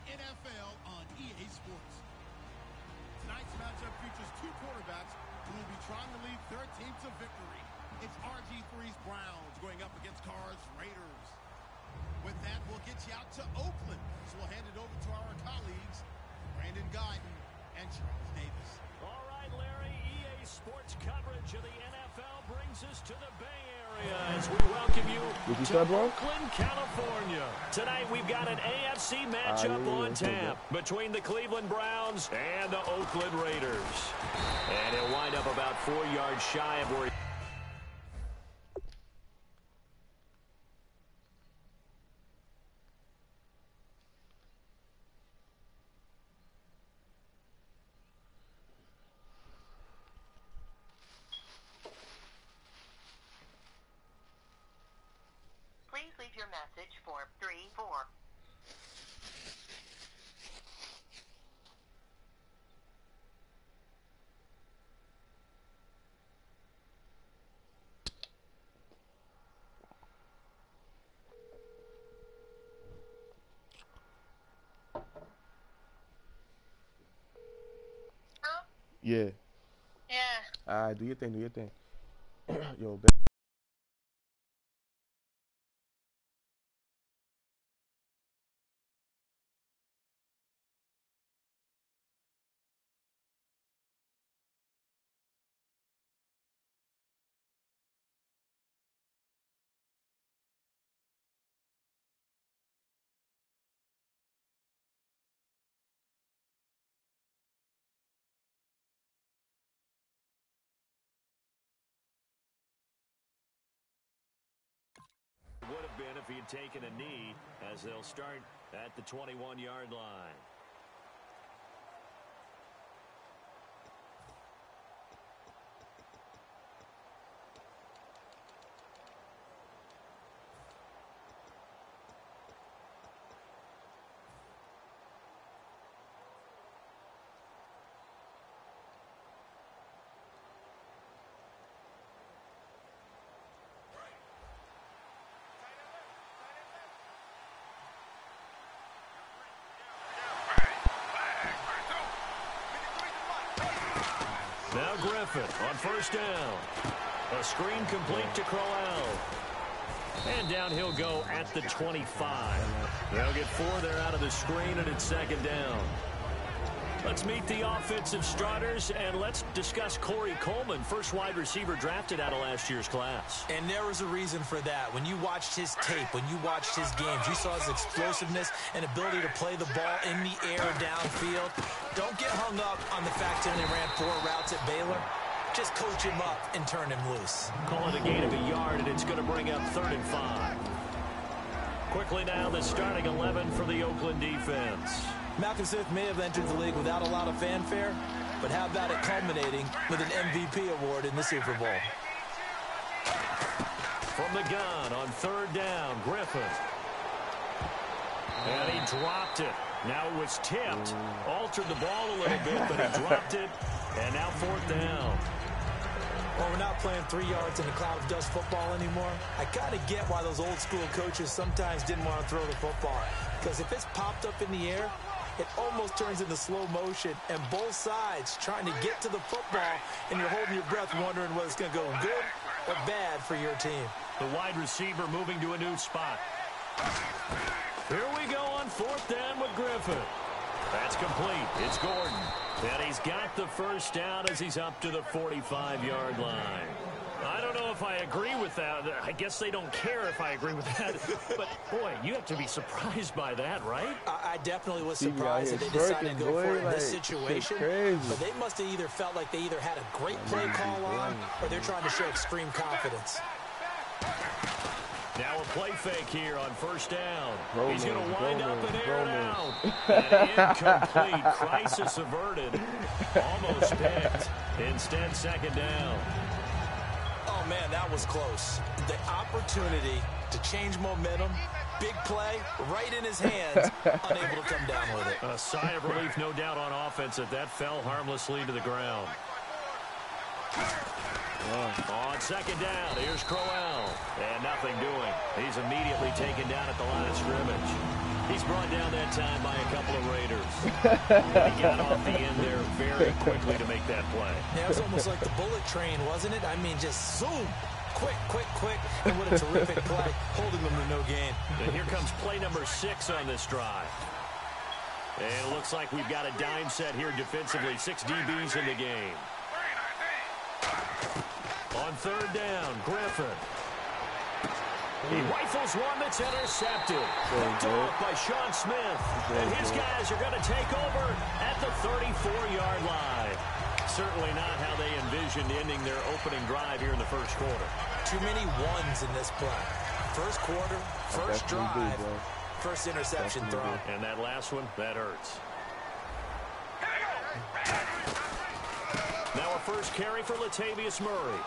NFL on EA Sports. Tonight's matchup features two quarterbacks who will be trying to lead their team to victory. It's RG3's Browns going up against Carr's Raiders. With that, we'll get you out to Oakland. So we'll hand it over to our colleagues, Brandon Guyton and Charles Davis. All right, Larry, EA Sports coverage of the NFL brings us to the Bay Area as we welcome you to Oakland, California. Tonight, we've got an AFC matchup on tap between the Cleveland Browns and the Oakland Raiders. And he'll wind up about 4 yards shy of where he... Please leave your message for 34. Yeah. Yeah. Alright, do your thing, do your thing. Yo, baby. Would have been if he had taken a knee, as they'll start at the 21-yard line. Now Griffin on first down. A screen complete to Crowell. And down he'll go at the 25. They'll get 4 there out of the screen, and it's second down. Let's meet the offensive starters, and let's discuss Corey Coleman, first wide receiver drafted out of last year's class. And there was a reason for that. When you watched his tape, when you watched his games, you saw his explosiveness and ability to play the ball in the air downfield. Don't get hung up on the fact that he ran 4 routes at Baylor. Just coach him up and turn him loose. Call it a gain of a yard, and it's going to bring up 3rd and 5. Quickly now, the starting 11 for the Oakland defense. Malcolm Smith may have entered the league without a lot of fanfare, but how about it culminating with an MVP award in the Super Bowl? From the gun on 3rd down, Griffin. And he dropped it. Now it was tipped. Altered the ball a little bit, but he dropped it. And now 4th down. Well, we're not playing 3 yards in a cloud of dust football anymore. I kind of get why those old school coaches sometimes didn't want to throw the football. Because if it's popped up in the air, it almost turns into slow motion, and both sides trying to get to the football, and you're holding your breath wondering whether it's going to go good or bad for your team. The wide receiver moving to a new spot. Here we go on 4th down with Griffin. That's complete. It's Gordon. And he's got the first down as he's up to the 45-yard line. I don't know if I agree with that. I guess they don't care if I agree with that. But, boy, you have to be surprised by that, right? I definitely was surprised that they decided to go for it in this situation. But they must have either felt like they either had a great play call on or they're trying to show extreme confidence. Now a play fake here on 1st down. He's going to wind up and air it out. And incomplete. Crisis averted. Almost picked. Instead, 2nd down. Oh, man, that was close. The opportunity to change momentum, big play, right in his hands, unable to come down with it. A sigh of relief, no doubt, on offense that fell harmlessly to the ground. On second down, here's Crowell. And nothing doing. He's immediately taken down at the line of scrimmage. He's brought down that time by a couple of Raiders. And he got off the end there very quickly to make that play. Yeah, it was almost like the bullet train, wasn't it? I mean, just zoom. Quick, quick, quick. And what a terrific play, holding them to no gain. And here comes play number 6 on this drive. And it looks like we've got a dime set here defensively. 6 DBs in the game. On third down, Griffin. He rifles one that's intercepted. Picked off by Sean Smith. And his guys are going to take over at the 34-yard line. Certainly not how they envisioned ending their opening drive here in the first quarter. Too many ones in this play. First quarter, first drive, first interception throw. And that last one, that hurts. Now a first carry for Latavius Murray.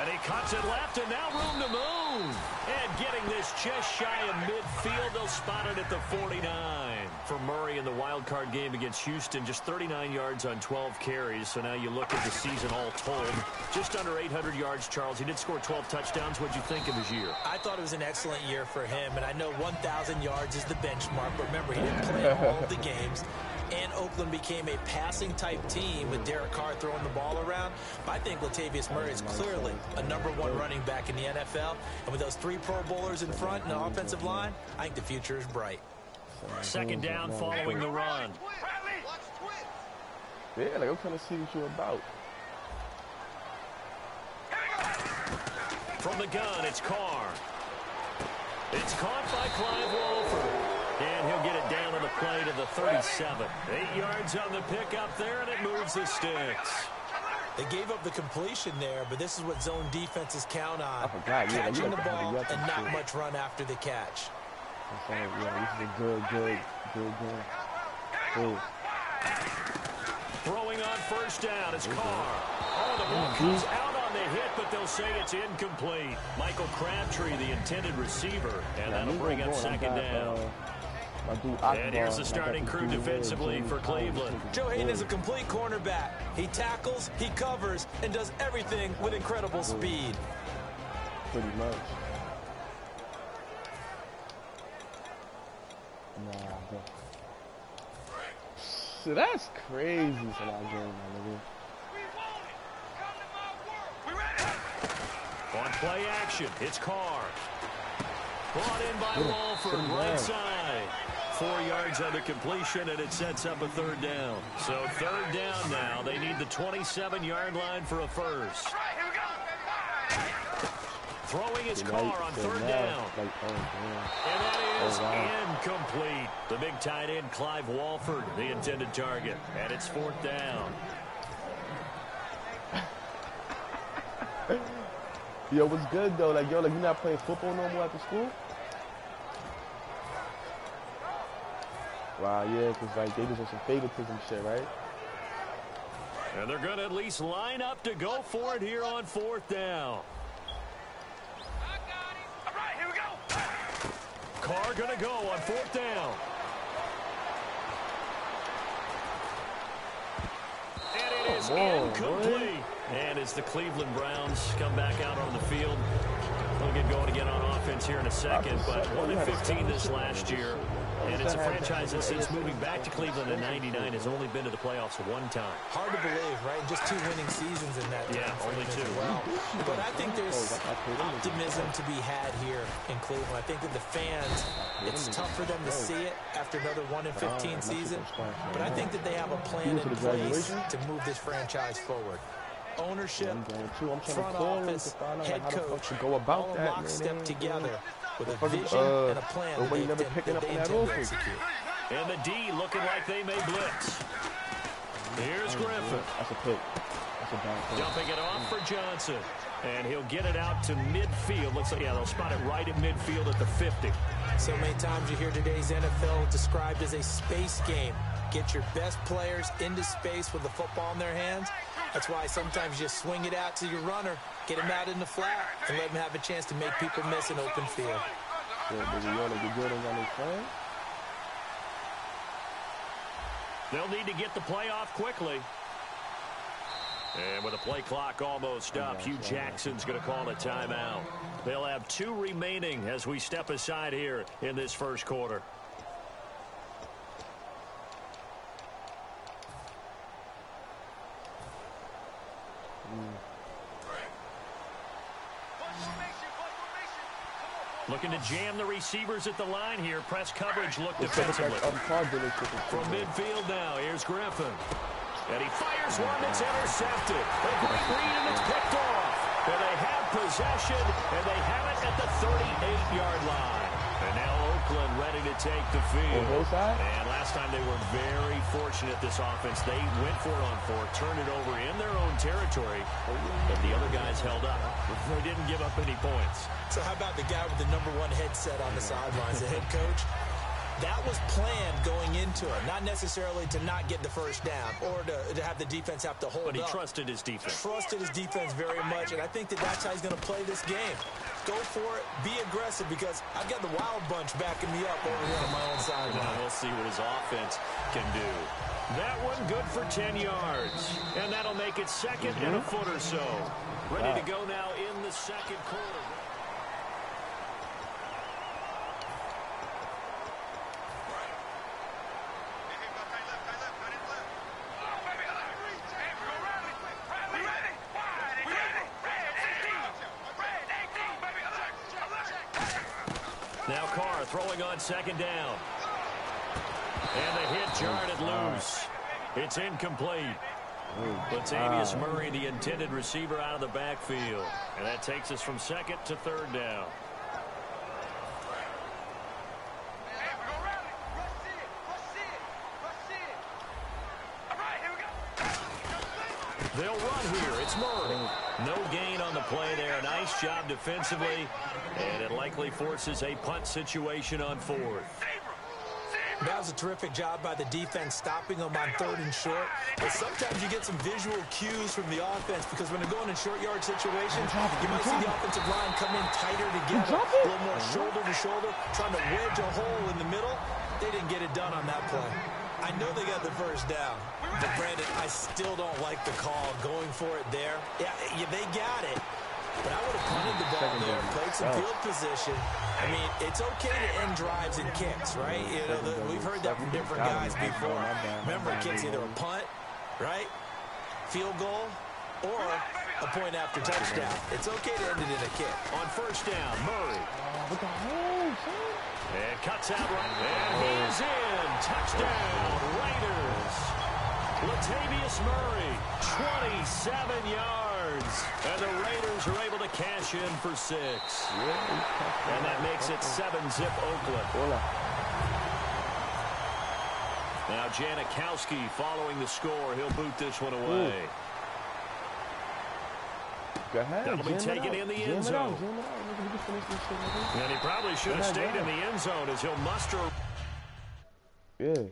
And he cuts it left, and now room to move. And getting this just shy of midfield, they'll spot it at the 49. For Murray in the wild card game against Houston, just 39 yards on 12 carries. So now you look at the season all told. Just under 800 yards, Charles. He did score 12 touchdowns. What'd you think of his year? I thought it was an excellent year for him, and I know 1,000 yards is the benchmark. But remember, he didn't play all of the games. And Oakland became a passing-type team with Derek Carr throwing the ball around. I think Latavius Murray is clearly a #1 running back in the NFL. And with those 3 Pro Bowlers in front and the offensive line, I think the future is bright. Second down following the run. Yeah, like I'm trying to see what you're about. From the gun, it's Carr. It's caught by Clive Walford. And he'll get it down on the play to the 37. 8 yards on the pickup there, and it moves the sticks. They gave up the completion there, but this is what zone defenses count on. I forgot. Yeah, catching the ball the and not much run after the catch. Yeah, this is a good. Throwing on first down, it's Carr. Oh, the ball comes out on the hit, but they'll say it's incomplete. Michael Crabtree, the intended receiver, and that'll bring up second down. And here's the starting crew defensively for Cleveland. Joe Hayden is a complete cornerback. He tackles, he covers, and does everything with incredible speed. Pretty much. So that's crazy for that game, man. On play action, it's Carr. Brought in by Walford, right side. 4 yards on the completion, and it sets up a third down. So third down now. They need the 27-yard line for a first. Throwing his Carr on third down. And that is incomplete. The big tight end, Clive Walford, the intended target. And it's fourth down. Yo, what's good, though? Like, you're not playing football no more after school? Wow, yeah, because, like, they just want some favoritism shit, right? And they're going to at least line up to go for it here on fourth down. All right, here we go. Carr going to go on fourth down. And it is incomplete. And as the Cleveland Browns come back out on the field, they'll get going again on offense here in a second. But 1-15 this last year. And it's a franchise that since moving back to Cleveland in '99 has only been to the playoffs one time. Hard to believe, right? Just 2 winning seasons in that. Yeah, only 2. Well, but I think there's optimism to be had here in Cleveland. I think that the fans, it's tough for them to see it after another 1-15 season. But I think that they have a plan in place to move this franchise forward. Ownership, front office, head coach, all in lockstep together with a vision and a plan that they intend to execute. And the D looking like they may blitz. Here's Griffin. That's a pick. That's a bad pick. Dumping it off for Johnson. And he'll get it out to midfield. Looks like, yeah, they'll spot it right at midfield at the 50. So many times you hear today's NFL described as a space game. Get your best players into space with the football in their hands. That's why sometimes you swing it out to your runner, get him out in the flat, and let him have a chance to make people miss an open field. They'll need to get the play off quickly. And with the play clock almost up, Hugh Jackson's going to call a timeout. They'll have 2 remaining as we step aside here in this first quarter. Looking to jam the receivers at the line here. Press coverage look defensively. From midfield now, here's Griffin. And he fires one that's intercepted. A great read and it's picked off. And they have possession, and they have it at the 38-yard line. And now Oakland ready to take the field. And last time they were very fortunate, this offense. They went for it on 4, turned it over in their own territory, but the other guys held up. They didn't give up any points. So how about the guy with the #1 headset on the sidelines, the head coach? That was planned going into it, not necessarily to not get the first down or to have the defense have to hold up. But he trusted his defense. Trusted his defense very much, and I think that's how he's going to play this game. Go for it, be aggressive, because I've got the wild bunch backing me up over here on my own sideline. We'll see what his offense can do. That one good for 10 yards, and that'll make it second and a foot or so. Ready to go now in the second quarter. Now Carr throwing on second down. And the hit jarred it loose. It's incomplete. Latavius Murray, the intended receiver, out of the backfield. And that takes us from second to third down. They'll run here. It's Murray. No gain on the play there. Nice job defensively. And it likely forces a punt situation on 4th. That was a terrific job by the defense stopping them on 3rd and short. But sometimes you get some visual cues from the offense, because when they're going in short yard situations, you might see the offensive line come in tighter together, a little more shoulder to shoulder, trying to wedge a hole in the middle. They didn't get it done on that play. I know they got the first down, but Brandon, I still don't like the call going for it there. Yeah, they got it. But I would have punted the ball there, played some field position. I mean, it's okay to end drives and kicks, right? You know, we've heard that from different guys before. Remember, kicks either a punt, right, field goal, or a point after touchdown. It's okay to end it in a kick. On first down, Murray. What the hell, son? And cuts out right. And he's in. Touchdown, Raiders. Latavius Murray, 27 yards. And the Raiders are able to cash in for 6. And that makes it 7-zip Oakland. Now Janikowski following the score. He'll boot this one away. Go ahead. That'll be taken in the end zone. And he probably should have stayed in the end zone as he'll muster. Yeah.